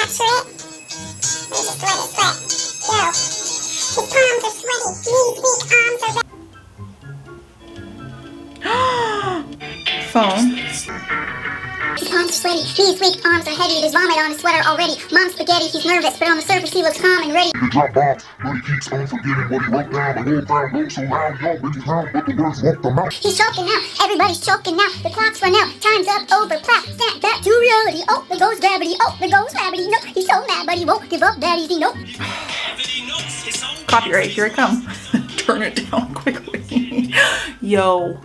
capture it. Let me just let it sweat. Yo. His palms are sweaty. Knees weak, arms are Phone. His palms are sweaty, knees weak, arms are heavy. There's vomit on his sweater already. Mom's spaghetti, he's nervous, but on the surface he looks calm and ready to drop bombs, but he keeps on forgetting what he wrote down. The whole crowd goes so loud, y'all bitches loud, but the words won't come out. He's choking now, everybody's choking now. The clock's run out, time's up, over, clap, snap back to reality. Oh, there goes gravity, oh, there goes gravity. No, he's so mad, but he won't give up that easy, nope. Copyright, here I come. Turn it down quickly. Yo.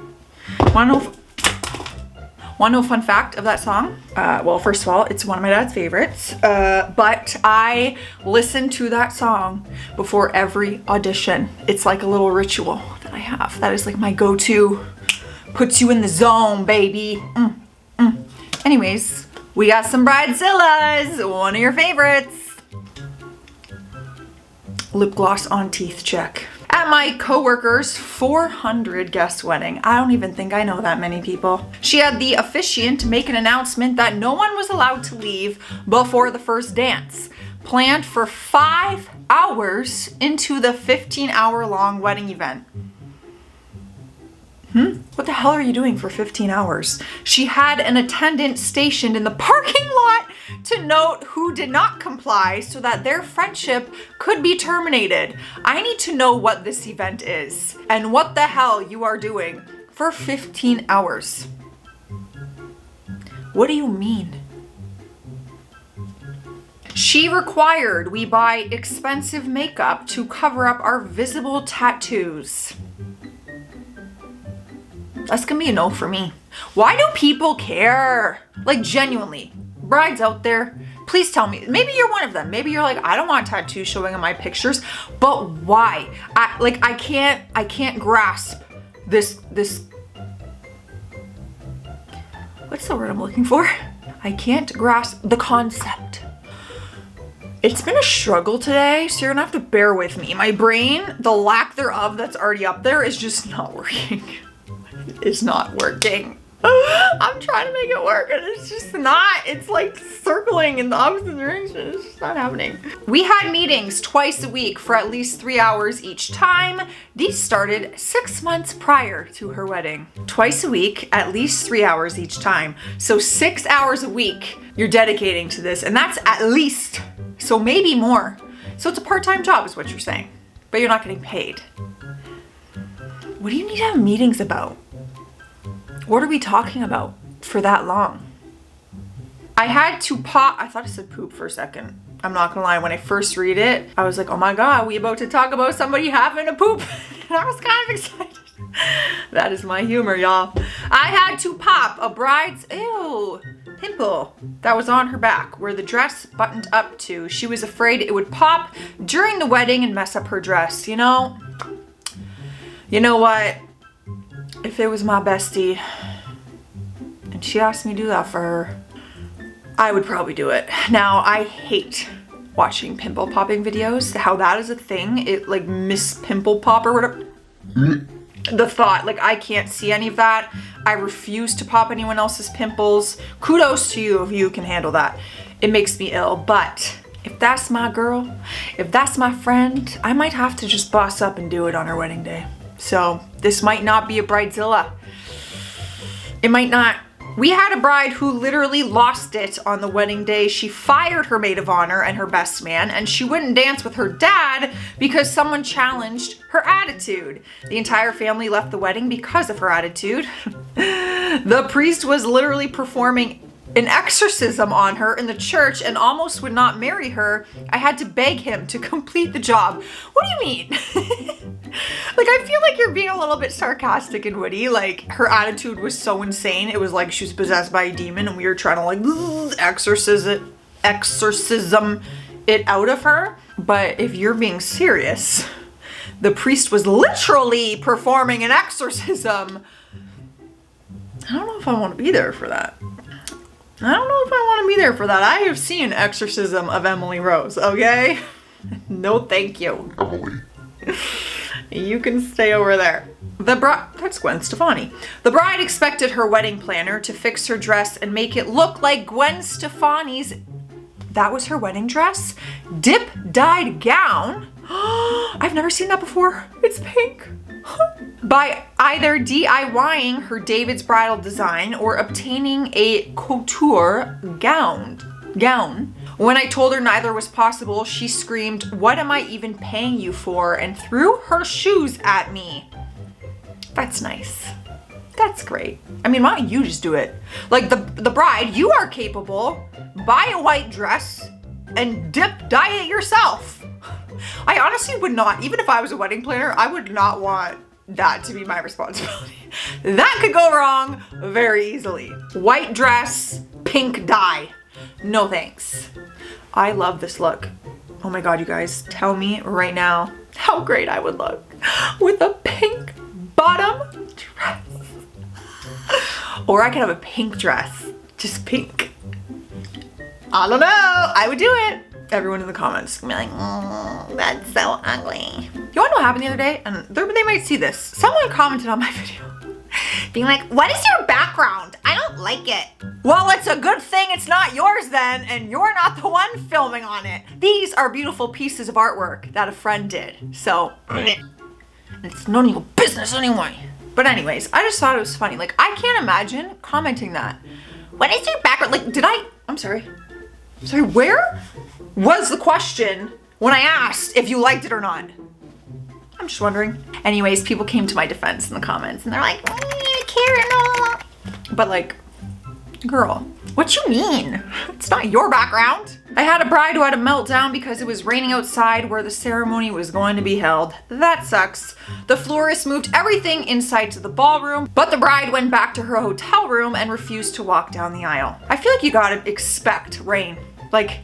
Wanna know a fun fact of that song? Well, first of all, it's one of my dad's favorites, but I listen to that song before every audition. It's like a little ritual that I have. That is like my go-to, puts you in the zone, baby. Anyways, we got some Bridezillas, one of your favorites. Lip gloss on teeth check. At my coworker's 400 guest wedding, I don't even think I know that many people, she had the officiant make an announcement that no one was allowed to leave before the first dance, planned for 5 hours into the 15-hour-long wedding event. What the hell are you doing for 15 hours? She had an attendant stationed in the parking lot to note who did not comply so that their friendship could be terminated. I need to know what this event is and what the hell you are doing for 15 hours. What do you mean? She required we buy expensive makeup to cover up our visible tattoos. That's gonna be a no for me. Why do people care? Like, genuinely, brides out there, please tell me. Maybe you're one of them. Maybe you're like, I don't want tattoos showing in my pictures, but why? I can't grasp this, what's the word I'm looking for? I can't grasp the concept. It's been a struggle today, so you're gonna have to bear with me. My brain, the lack thereof that's already up there, is just not working. It's not working. I'm trying to make it work and it's just not. It's like circling in the opposite direction. It's just not happening. We had meetings twice a week for at least 3 hours each time. These started 6 months prior to her wedding. Twice a week, at least 3 hours each time. So 6 hours a week you're dedicating to this, and that's at least, so maybe more. So it's a part-time job is what you're saying, but you're not getting paid. What do you need to have meetings about? What are we talking about for that long? I had to pop, I thought it said poop for a second. I'm not gonna lie, when I first read it, I was like, oh my God, we about to talk about somebody having a poop. And I was kind of excited. That is my humor, y'all. I had to pop a bride's, pimple that was on her back where the dress buttoned up to. She was afraid it would pop during the wedding and mess up her dress, you know? You know what? If it was my bestie and she asked me to do that for her, I would probably do it. Now, I hate watching pimple popping videos. How that is a thing. It like Miss Pimple Pop or whatever. The thought, like I can't see any of that. I refuse to pop anyone else's pimples. Kudos to you if you can handle that. It makes me ill, but if that's my girl, if that's my friend, I might have to just boss up and do it on her wedding day. So this might not be a bridezilla. It might not. We had a bride who literally lost it on the wedding day. She fired her maid of honor and her best man, and she wouldn't dance with her dad because someone challenged her attitude. The entire family left the wedding because of her attitude. The priest was literally performing an exorcism on her in the church and almost would not marry her. I had to beg him to complete the job. What do you mean? Like, I feel like you're being a little bit sarcastic and witty. Like, her attitude was so insane. It was like she was possessed by a demon and we were trying to like exorcism it out of her. But if you're being serious, the priest was literally performing an exorcism. I don't know if I want to be there for that. I don't know if I want to be there for that. I have seen Exorcism of Emily Rose, okay? No thank you. You can stay over there. The bride, that's Gwen Stefani. The bride expected her wedding planner to fix her dress and make it look like Gwen Stefani's That was her wedding dress? Dip dyed gown? I've never seen that before. It's pink. By either DIYing her David's bridal design or obtaining a couture gown. When I told her neither was possible, she screamed, "What am I even paying you for?" and threw her shoes at me. That's nice. That's great. I mean, why don't you just do it? Like the bride, you are capable. Buy a white dress and dye it yourself. I honestly would not, even if I was a wedding planner, I would not want that to be my responsibility. That could go wrong very easily. White dress, pink dye. No thanks. I love this look. Oh my God, you guys, tell me right now how great I would look with a pink bottom dress. Or I could have a pink dress, just pink. I don't know, I would do it. Everyone in the comments is gonna be like, "Oh, that's so ugly." You wanna know what happened the other day? And they might see this. Someone commented on my video being like, "What is your background? I don't like it." Well, it's a good thing it's not yours then, and you're not the one filming on it. These are beautiful pieces of artwork that a friend did. So, it's none of your business anyway. But anyways, I just thought it was funny. Like, I can't imagine commenting that. What is your background? Like, I'm sorry, where was the question when I asked if you liked it or not? I'm just wondering. Anyways, people came to my defense in the comments and they're like, Karen. But like, girl, what you mean? It's not your background. I had a bride who had a meltdown because it was raining outside where the ceremony was going to be held. That sucks. The florist moved everything inside to the ballroom, but the bride went back to her hotel room and refused to walk down the aisle. I feel like you gotta expect rain. Like,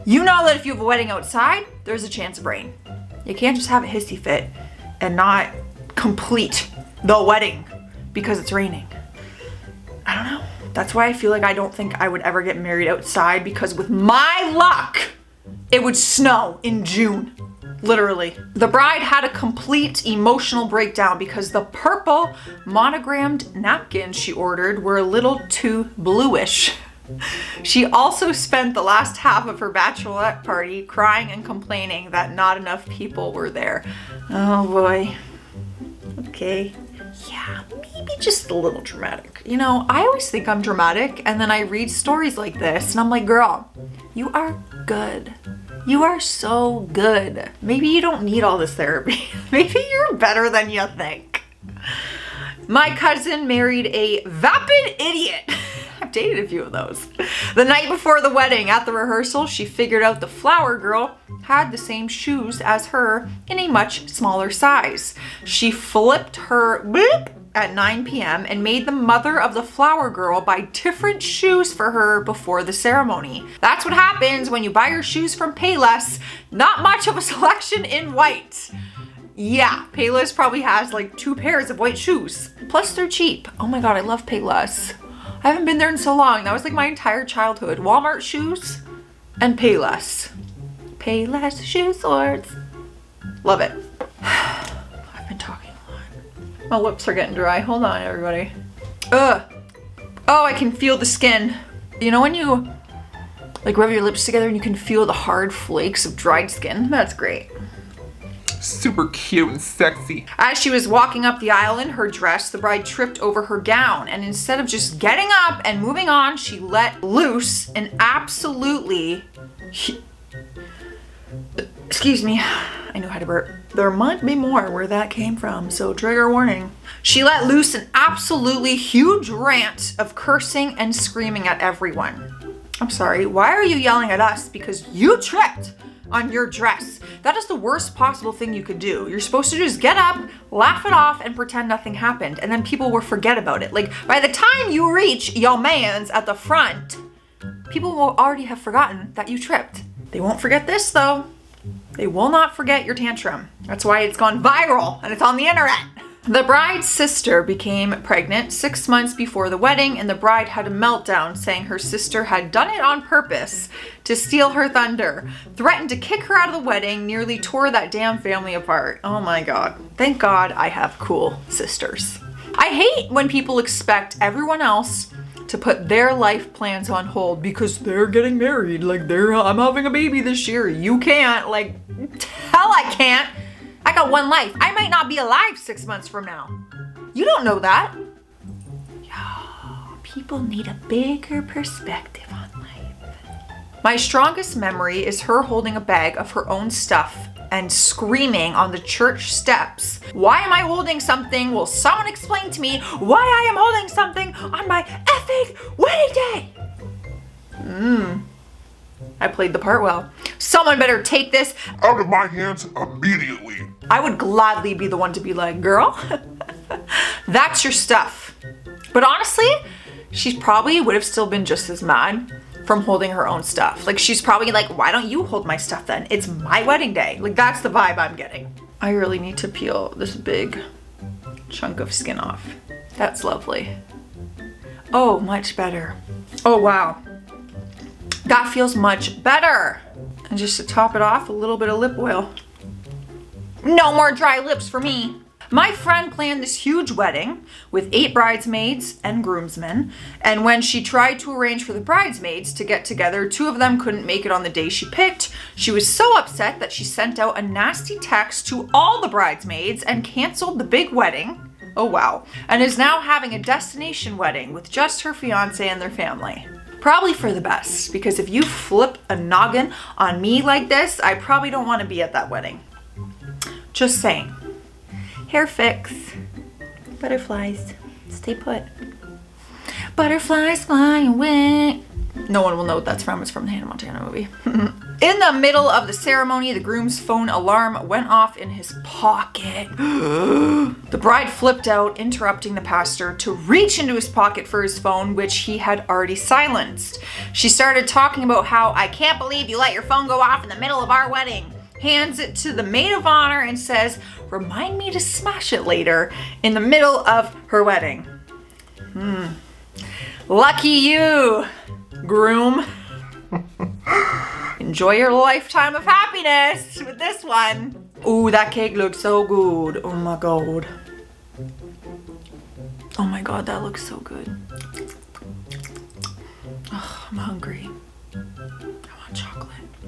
you know that if you have a wedding outside, there's a chance of rain. You can't just have a hissy fit and not complete the wedding because it's raining. I don't know. That's why I feel like I don't think I would ever get married outside, because with my luck, it would snow in June. Literally. The bride had a complete emotional breakdown because the purple monogrammed napkins she ordered were a little too bluish. She also spent the last half of her bachelorette party crying and complaining that not enough people were there. Oh boy. Okay. Yeah, maybe just a little dramatic. You know, I always think I'm dramatic, and then I read stories like this and I'm like, girl, you are good. You are so good. Maybe you don't need all this therapy. Maybe you're better than you think. My cousin married a vapid idiot. I've dated a few of those. The night before the wedding, at the rehearsal, she figured out the flower girl had the same shoes as her in a much smaller size. She flipped her at 9 p.m. and made the mother of the flower girl buy different shoes for her before the ceremony. That's what happens when you buy your shoes from Payless. Not much of a selection in white. Yeah, Payless probably has like 2 pairs of white shoes. Plus they're cheap. Oh my God, I love Payless. I haven't been there in so long. That was like my entire childhood. Walmart shoes and Payless. Payless shoe swords. Love it. I've been talking a lot. My lips are getting dry. Hold on, everybody. Ugh. Oh, I can feel the skin. You know when you like rub your lips together and you can feel the hard flakes of dried skin? That's great. Super cute and sexy. As she was walking up the aisle in her dress, the bride tripped over her gown, and instead of just getting up and moving on, she let loose an absolutely... Excuse me, I knew how to burp. There might be more where that came from, so trigger warning. She let loose an absolutely huge rant of cursing and screaming at everyone. I'm sorry, why are you yelling at us because you tripped on your dress? That is the worst possible thing you could do. You're supposed to just get up, laugh it off, and pretend nothing happened, and then people will forget about it. Like, by the time you reach your man's at the front, people will already have forgotten that you tripped. They won't forget this, though. They will not forget your tantrum. That's why it's gone viral, and it's on the internet. The bride's sister became pregnant 6 months before the wedding, and the bride had a meltdown, saying her sister had done it on purpose to steal her thunder, threatened to kick her out of the wedding, nearly tore that damn family apart. Oh my God. Thank God I have cool sisters. I hate when people expect everyone else to put their life plans on hold because they're getting married. Like I'm having a baby this year. You can't. Like, hell I can't. I got one life. I might not be alive 6 months from now. You don't know that. People need a bigger perspective on life. My strongest memory is her holding a bag of her own stuff and screaming on the church steps, "Why am I holding something? Will someone explain to me why I am holding something on my effing wedding day?" I played the part well. Someone better take this Out of my hands immediately. I would gladly be the one to be like, "Girl, that's your stuff." But honestly, she probably would have still been just as mad from holding her own stuff. Like, she's probably like, "Why don't you hold my stuff then? It's my wedding day." Like, that's the vibe I'm getting. I really need to peel this big chunk of skin off. That's lovely. Oh, much better. Oh, wow. That feels much better. And just to top it off, a little bit of lip oil. No more dry lips for me. My friend planned this huge wedding with 8 bridesmaids and groomsmen, and when she tried to arrange for the bridesmaids to get together, 2 of them couldn't make it on the day she picked. She was so upset that she sent out a nasty text to all the bridesmaids and canceled the big wedding. Oh wow. And is now having a destination wedding with just her fiance and their family. Probably for the best, because if you flip a noggin on me like this, I probably don't want to be at that wedding. Just saying. Hair fix. Butterflies. Stay put. Butterflies fly away. No one will know what that's from. It's from the Hannah Montana movie. In the middle of the ceremony, the groom's phone alarm went off in his pocket. The bride flipped out, interrupting the pastor to reach into his pocket for his phone, which he had already silenced. She started talking about how, "I can't believe you let your phone go off in the middle of our wedding." Hands it to the maid of honor and says, "Remind me to smash it later," in the middle of her wedding. Lucky you, groom. Enjoy your lifetime of happiness with this one. Ooh, that cake looks so good. Oh my god. Oh my god, that looks so good. Oh, I'm hungry. I want chocolate.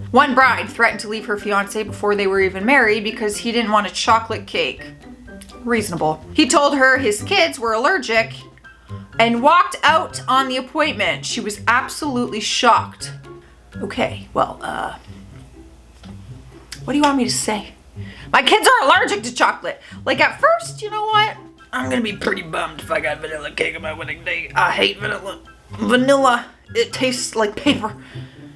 One bride threatened to leave her fiance before they were even married because he didn't want a chocolate cake. Reasonable. He told her his kids were allergic and walked out on the appointment. She was absolutely shocked. Okay, well, what do you want me to say? My kids are allergic to chocolate. Like, at first, you know what? I'm gonna be pretty bummed if I got vanilla cake on my wedding day. I hate vanilla. Vanilla, it tastes like paper.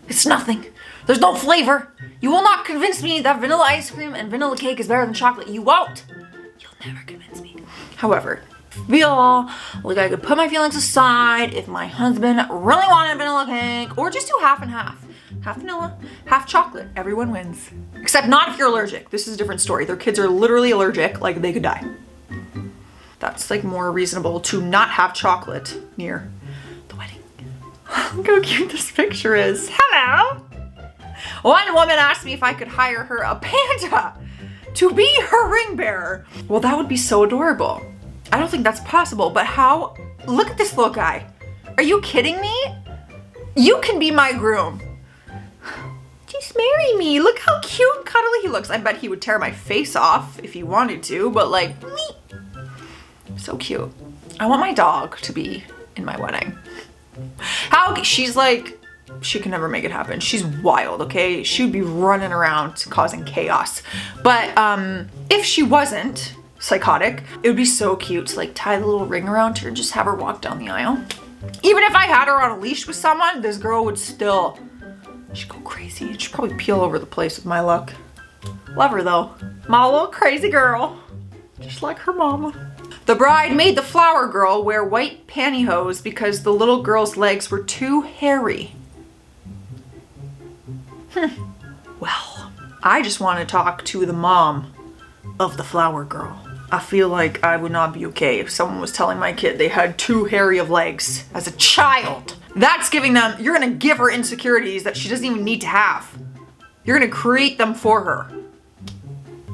It's nothing. There's no flavor. You will not convince me that vanilla ice cream and vanilla cake is better than chocolate. You won't. You'll never convince me. However, feel like I could put my feelings aside if my husband really wanted vanilla cake, or just do half and half. Half vanilla, half chocolate. Everyone wins. Except not if you're allergic. This is a different story. Their kids are literally allergic, like they could die. That's like more reasonable to not have chocolate near the wedding. Look how cute this picture is. Hello. One woman asked me if I could hire her a panda to be her ring bearer. Well, that would be so adorable. I don't think that's possible, but how? Look at this little guy. Are you kidding me? You can be my groom. Just marry me. Look how cute and cuddly he looks. I bet he would tear my face off if he wanted to, but like, so cute. I want my dog to be in my wedding. She's like, she can never make it happen. She's wild, okay? She would be running around causing chaos. But if she wasn't psychotic, it would be so cute to like tie the little ring around her and just have her walk down the aisle. Even if I had her on a leash with someone, this girl would still, she'd go crazy. She'd probably peel over the place with my luck. Love her though. My little crazy girl. Just like her mama. The bride made the flower girl wear white pantyhose because the little girl's legs were too hairy. Well, I just want to talk to the mom of the flower girl. I feel like I would not be okay if someone was telling my kid they had too hairy of legs as a child. That's giving them, you're gonna give her insecurities that she doesn't even need to have. You're gonna create them for her.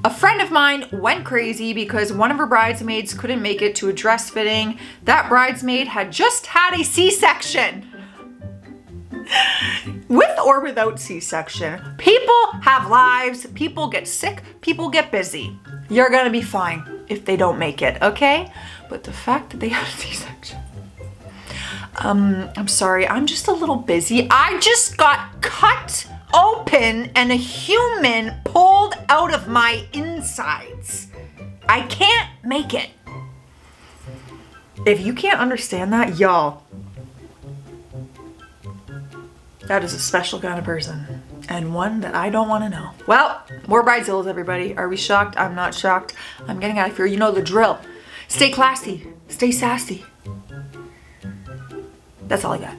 A friend of mine went crazy because one of her bridesmaids couldn't make it to a dress fitting. That bridesmaid had just had a C-section. With or without C-section, people have lives, people get sick, people get busy. You're gonna be fine if they don't make it, okay? But the fact that they had a C-section. I'm sorry, I'm just a little busy. I just got cut open and a human pulled out of my insides. I can't make it. If you can't understand that, y'all, that is a special kind of person and one that I don't want to know. Well, more bridezillas, everybody. Are we shocked? I'm not shocked. I'm getting out of here. You know the drill. Stay classy, stay sassy. That's all I got.